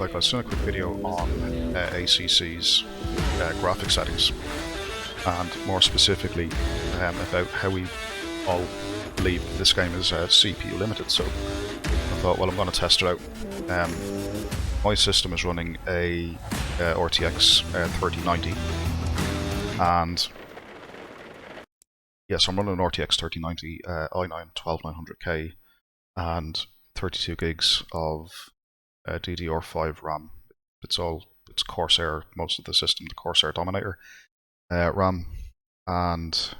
like I was doing a quick video on ACC's graphic settings, and more specifically about how we all believe this game is CPU limited. So I thought, well, I'm going to test it out. My system is running a RTX 3090, and yes, I'm running an RTX 3090 i9 12900K and 32 gigs of DDR5 RAM. It's Corsair, most of the system, the Corsair Dominator RAM, and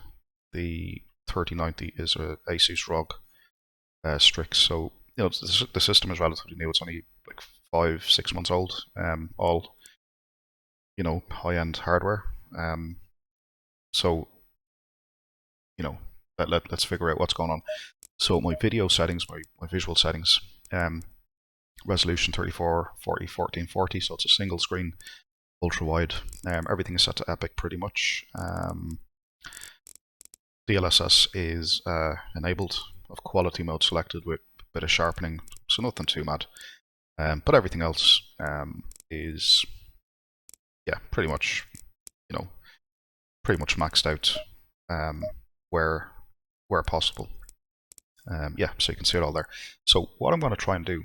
the 3090 is a Asus ROG Strix. So the system is relatively new. It's only like 5-6 months old. All high-end hardware. So let's figure out what's going on. So my video settings, my visual settings, resolution 3440 1440, so it's a single screen, ultra wide. Everything is set to epic pretty much. DLSS is enabled, of quality mode selected with a bit of sharpening, so nothing too mad. But everything else is pretty much maxed out where possible. So you can see it all there. So what I'm going to try and do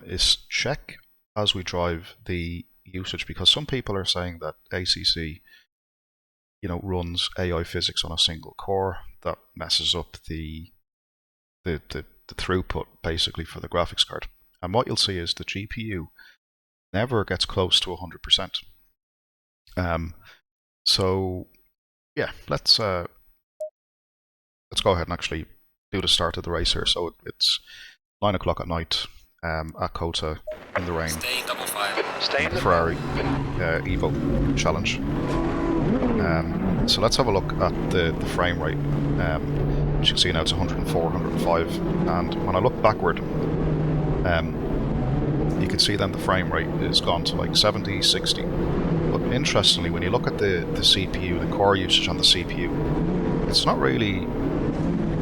is check as we drive the usage, because some people are saying that ACC runs AI physics on a single core that messes up the throughput basically for the graphics card. And what you'll see is the GPU never gets close to 100%. So yeah, let's go ahead and actually do the start of the race here. So it's 9 o'clock at night at Kota in the rain. Stay double five. Stay in the Ferrari Evo challenge. So let's have a look at the frame rate. As you can see now, it's 104, 105, and when I look backward, you can see then the frame rate is gone to like 70, 60. But interestingly, when you look at the CPU, the core usage on the CPU, it's not really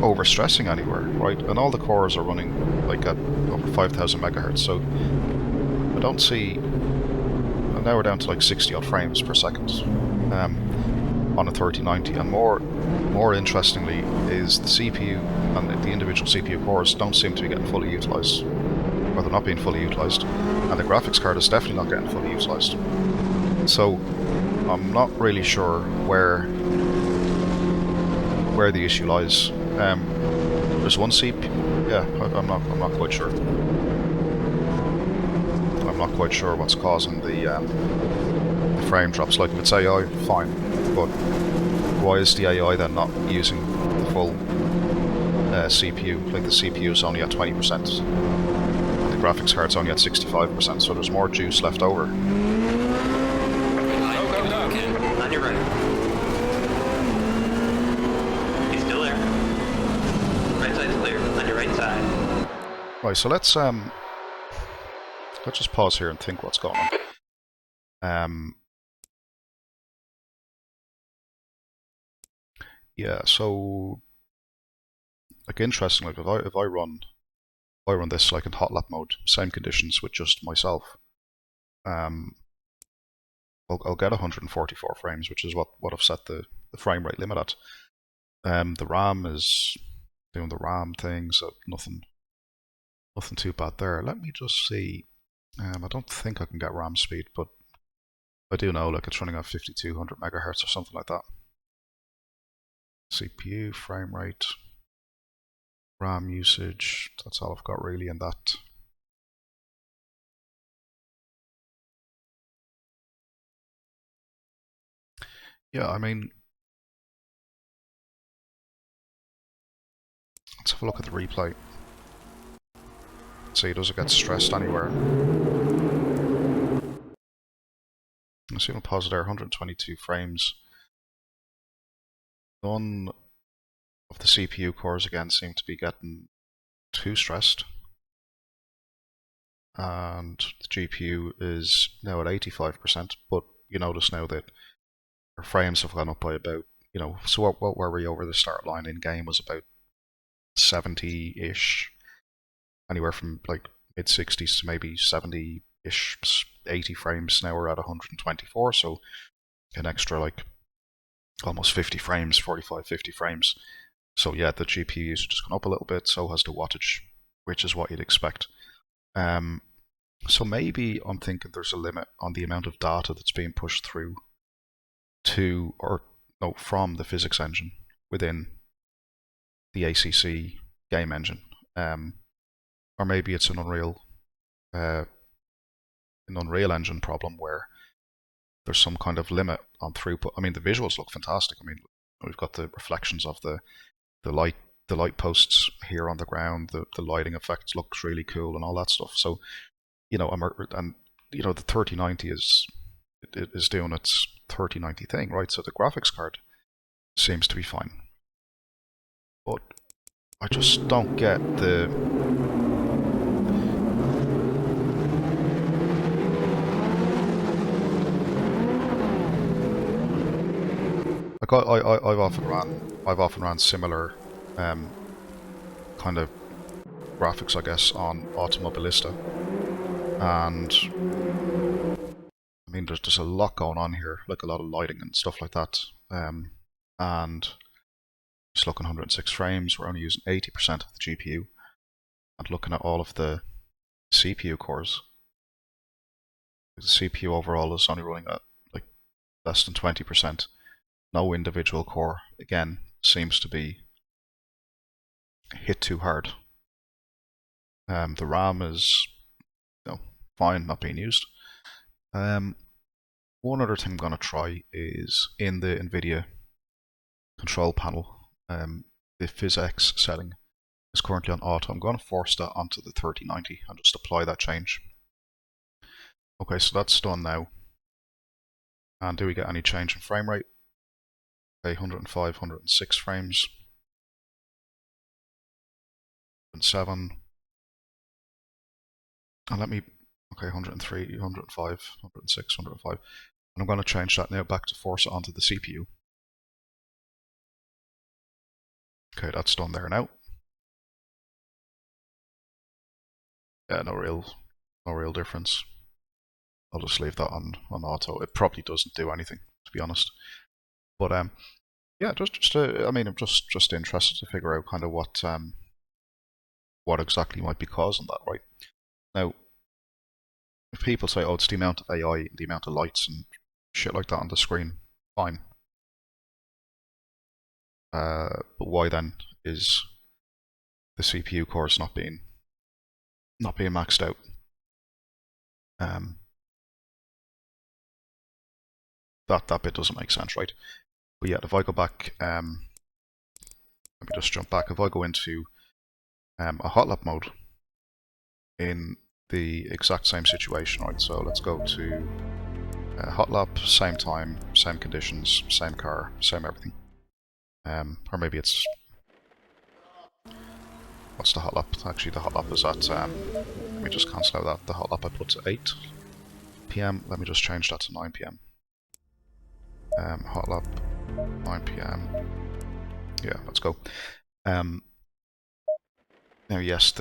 overstressing anywhere, right? And all the cores are running like at over 5,000 megahertz. So I don't see. And now we're down to like 60 odd frames per second on a 3090. And more interestingly is the CPU and the individual CPU cores don't seem to be getting fully utilized, or they're not being fully utilized. And the graphics card is definitely not getting fully utilized. So I'm not really sure where the issue lies. There's one CPU. Yeah, I'm not quite sure. I'm not quite sure what's causing the frame drops. Like if it's AI, fine, but why is the AI then not using the full CPU? Like the CPU is only at 20%, and the graphics card's only at 65%. So there's more juice left over. On your right. He's still there. Right side's clear. On your right side. Right, so let's just pause here and think what's going on. Yeah, so like interestingly, if I run this like in hot lap mode, same conditions with just myself, I'll get 144 frames, which is what I've set the frame rate limit at. The RAM is doing the RAM thing, so nothing too bad there. Let me just see. I don't think I can get RAM speed, but I do know like it's running at 5200 megahertz or something like that. CPU, frame rate, RAM usage, that's all I've got really in that. Yeah, I mean, let's have a look at the replay. See, does it get stressed anywhere? Let's even pause it there, 122 frames. None of the CPU cores again seem to be getting too stressed. And the GPU is now at 85%, but you notice now that our frames have gone up by about, so what were we over the start line in game was about 70-ish, anywhere from like mid 60s to maybe 70 ish 80 frames. Now we're at 124, so an extra like almost 50 frames, 45, 50 frames. So yeah, the GPU usage has gone up a little bit, so has the wattage, which is what you'd expect. So maybe I'm thinking there's a limit on the amount of data that's being pushed through to, or no, from the physics engine within the ACC game engine. Or maybe it's an Unreal Engine problem where there's some kind of limit on throughput. I mean, the visuals look fantastic. I mean, we've got the reflections of the light posts here on the ground. The lighting effects looks really cool and all that stuff. So, you know, the 3090 is doing its 3090 thing, right? So the graphics card seems to be fine, but I just don't get the like I've often ran similar kind of graphics, I guess, on Automobilista, and I mean there's a lot going on here, like a lot of lighting and stuff like that, and just looking 106 frames, we're only using 80% of the GPU, and looking at all of the CPU cores, the CPU overall is only running at like less than 20%. No individual core, again, seems to be hit too hard. The RAM is fine, not being used. One other thing I'm going to try is in the Nvidia control panel, the PhysX setting is currently on auto. I'm going to force that onto the 3090 and just apply that change. Okay, so that's done now. And do we get any change in frame rate? Okay, 105, 106 frames. 107. And let me, okay, 103, 105, 106, 105. And I'm going to change that now back to force it onto the CPU. Okay, that's done there now. Yeah, no real difference. I'll just leave that on auto. It probably doesn't do anything, to be honest. But yeah, I mean, I'm just interested to figure out kind of what exactly might be causing that, right? Now, if people say, oh, it's the amount of AI, the amount of lights and shit like that on the screen, fine. But why then is the CPU cores not being maxed out? That bit doesn't make sense, right? But yeah, if I go back, let me just jump back. If I go into a hot lap mode in the exact same situation, right? So let's go to hot lap, same time, same conditions, same car, same everything. Or maybe it's, what's the hot lap? Actually, the hot lap is at, let me just cancel out that. The hot lap I put to 8 PM. Let me just change that to 9 PM. Hot lap, 9 PM. Yeah, let's go. Now, yes,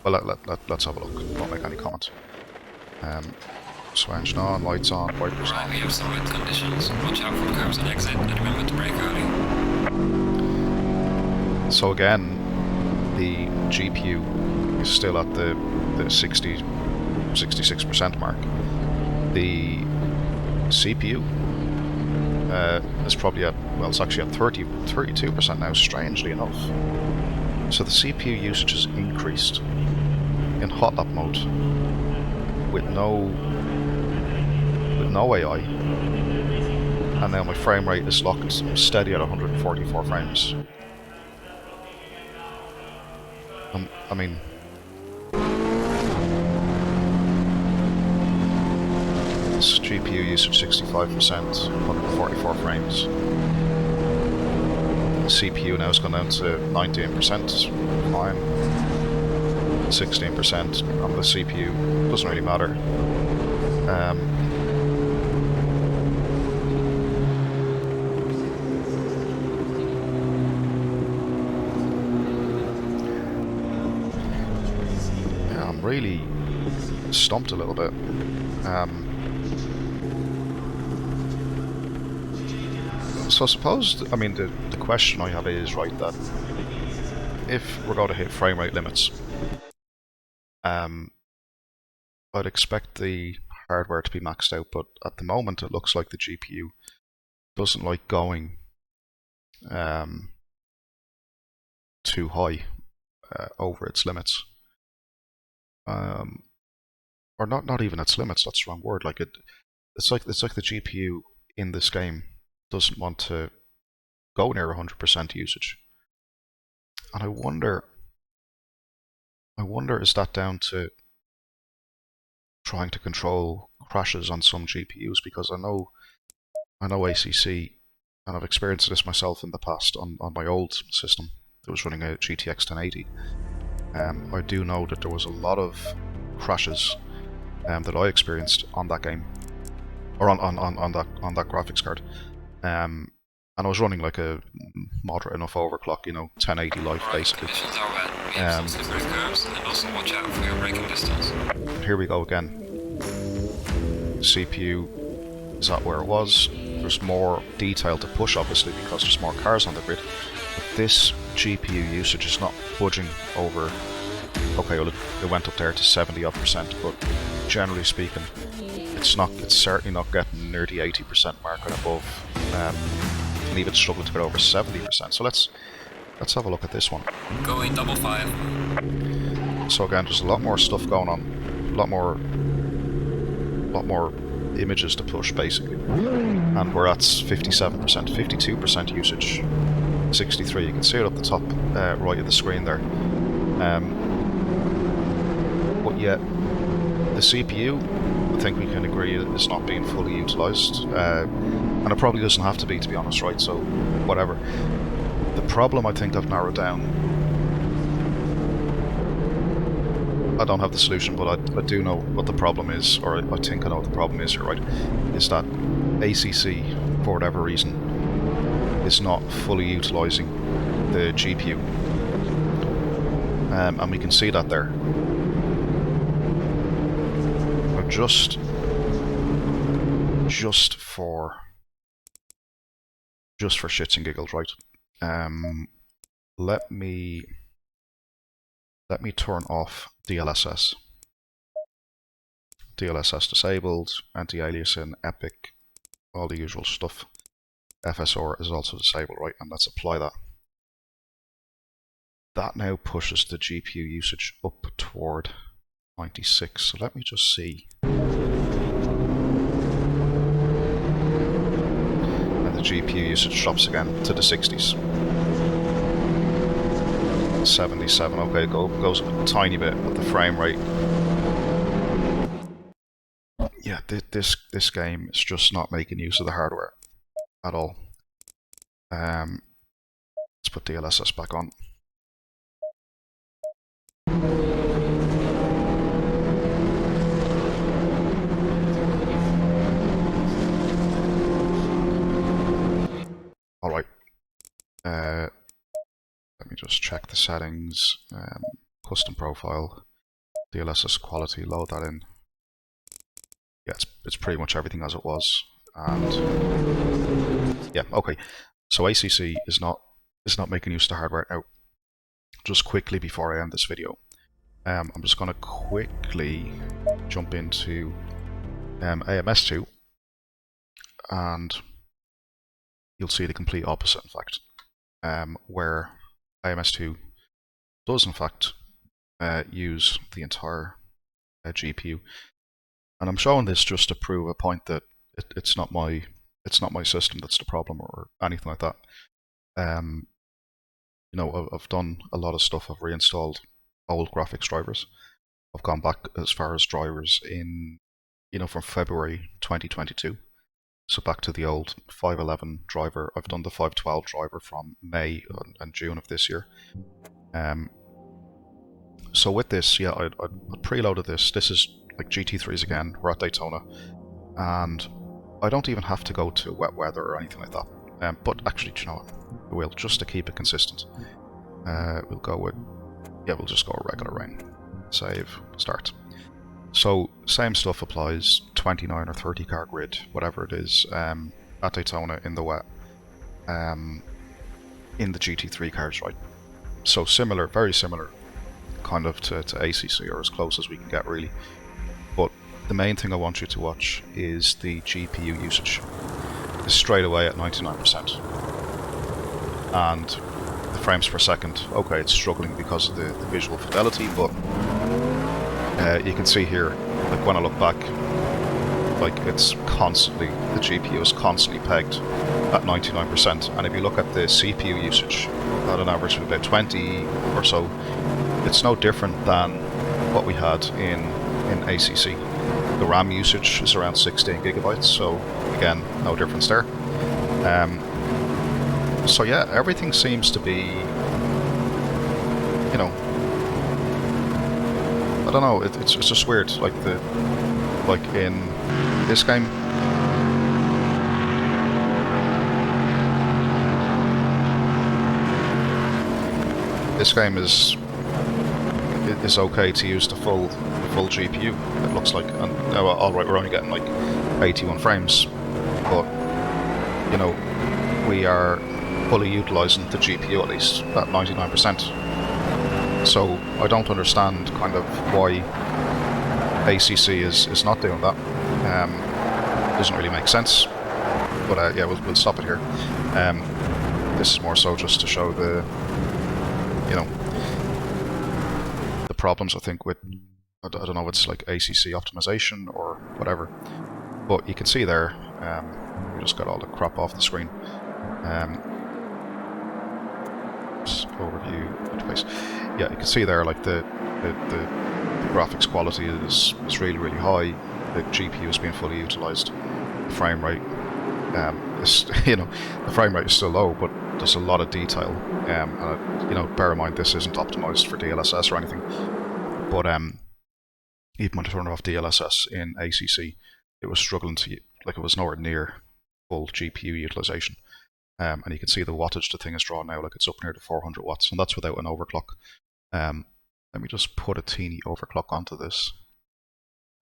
well, let's have a look. Don't make any comment. So engine on, lights on, wipers Right, on. we have some wet conditions. Watch out for cars on exit and remember to brake early. So again, the GPU is still at the 66% mark. The CPU is probably at, well, it's actually at 32% now, strangely enough. So the CPU usage has increased in hot lap mode with no AI, and now my frame rate is locked steady at 144 frames. I mean, this GPU usage 65%, 144 frames. The CPU now has gone down to 19%, fine. 16% on the CPU, doesn't really matter. Yeah, I'm really stumped a little bit. So I suppose, I mean, the question I have is, right, that if we're going to hit frame rate limits, I'd expect the hardware to be maxed out, but at the moment it looks like the GPU doesn't like going too high over its limits. Or not even its limits, that's the wrong word. Like it's like the GPU in this game doesn't want to go near 100% usage. And I wonder, is that down to trying to control crashes on some GPUs? Because I know ACC, and I've experienced this myself in the past on my old system that was running a GTX 1080. I do know that there was a lot of crashes that I experienced on that game, or on that graphics card. And I was running like a moderate enough overclock, 1080 life basically. Conditions are wet. Behave on slippery curves, and also watch out for your braking distance. Here we go again. CPU is at where it was. There's more detail to push, obviously, because there's more cars on the grid. But this GPU usage is not budging over. Okay, well, it went up there to 70-odd%, but generally speaking, it's certainly not getting near the 80% mark and above. And even struggling to get over 70%. So let's have a look at this one. Going double 5. So again, there's a lot more stuff going on, a lot more images to push basically, and we're at 57%, 52% usage, 63. You can see it up the top right of the screen there. But yet the CPU, I think we can agree, is not being fully utilised, and it probably doesn't have to be, to be honest, right? So whatever. The problem I think I've narrowed down, I don't have the solution, but I do know what the problem is, or I think I know what the problem is here, right? Is that ACC, for whatever reason, is not fully utilising the GPU. And we can see that there. Just for shits and giggles, right? Let me turn off DLSS. DLSS disabled, anti-aliasing, epic, all the usual stuff. FSR is also disabled, right? And let's apply that. That now pushes the GPU usage up toward 96. So let me just see. And the GPU usage drops again to the 60s. 77. Okay, goes a tiny bit, but the frame rate. Yeah, this game is just not making use of the hardware at all. Let's put DLSS back on. All right. Let me just check the settings. Custom profile, DLSS quality. Load that in. Yeah, it's pretty much everything as it was. And yeah, okay. So ACC is not making use of the hardware now. Just quickly before I end this video, I'm just going to quickly jump into AMS2, and you'll see the complete opposite, in fact, where AMS2 does in fact use the entire GPU. And I'm showing this just to prove a point that it's not my system that's the problem or anything like that. I've done a lot of stuff. I've reinstalled old graphics drivers. I've gone back as far as drivers in, from February 2022. So back to the old 511 driver. I've done the 512 driver from May and June of this year. So with this, yeah, I preloaded this. This is like GT3s again. We're at Daytona, and I don't even have to go to wet weather or anything like that. But actually, do you know what? I will, just to keep it consistent. We'll just go regular rain. Save, start. So same stuff applies, 29 or 30 car grid, whatever it is, at Daytona in the wet, in the GT3 cars, right? So similar, very similar kind of to ACC, or as close as we can get really. But the main thing I want you to watch is the GPU usage. It's straight away at 99%. And the frames per second, okay, it's struggling because of the visual fidelity, but you can see here, like when I look back, like it's constantly, the GPU is constantly pegged at 99%. And if you look at the CPU usage, at an average of about 20 or so, it's no different than what we had in ACC. The RAM usage is around 16 gigabytes, so again, no difference there. So yeah, everything seems to be, you know, I don't know, it's just weird, like in this game, is okay to use the full GPU, it looks like, and alright, we're only getting like 81 frames, but you know, we are fully utilising the GPU at least at 99%. So I don't understand kind of why ACC is not doing that. Doesn't really make sense. But yeah, we'll stop it here. This is more so just to show the, you know, the problems, I think, with, I don't know if it's like ACC optimization or whatever. But you can see there, we just got all the crap off the screen. Overview interface. Yeah, you can see there, like the graphics quality is really high. The GPU is being fully utilized. The frame rate, is, you know, the frame rate is still low, but there's a lot of detail. You know, bear in mind this isn't optimized for DLSS or anything. But even when I turned off DLSS in ACC, it was struggling to, like, it was nowhere near full GPU utilization. And you can see the wattage the thing is drawing now, like it's up near to 400 watts, and that's without an overclock. Let me just put a teeny overclock onto this.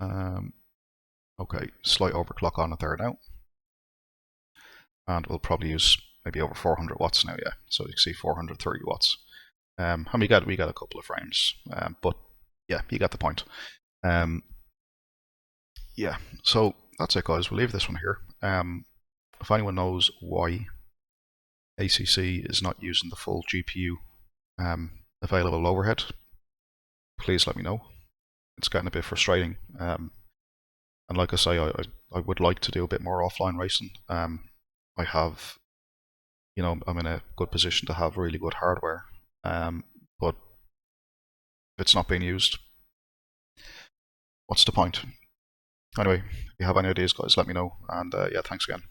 Okay, slight overclock on it there now. And we'll probably use maybe over 400 watts now, yeah. So you can see 430 watts. And we got a couple of frames, but yeah, you got the point. Yeah, so that's it, guys. We'll leave this one here. If anyone knows why ACC is not using the full GPU available overhead, please let me know. It's getting a bit frustrating. And like I say, I would like to do a bit more offline racing. I have, you know, I'm in a good position to have really good hardware, but if it's not being used, what's the point? Anyway, if you have any ideas, guys, let me know. And yeah, thanks again.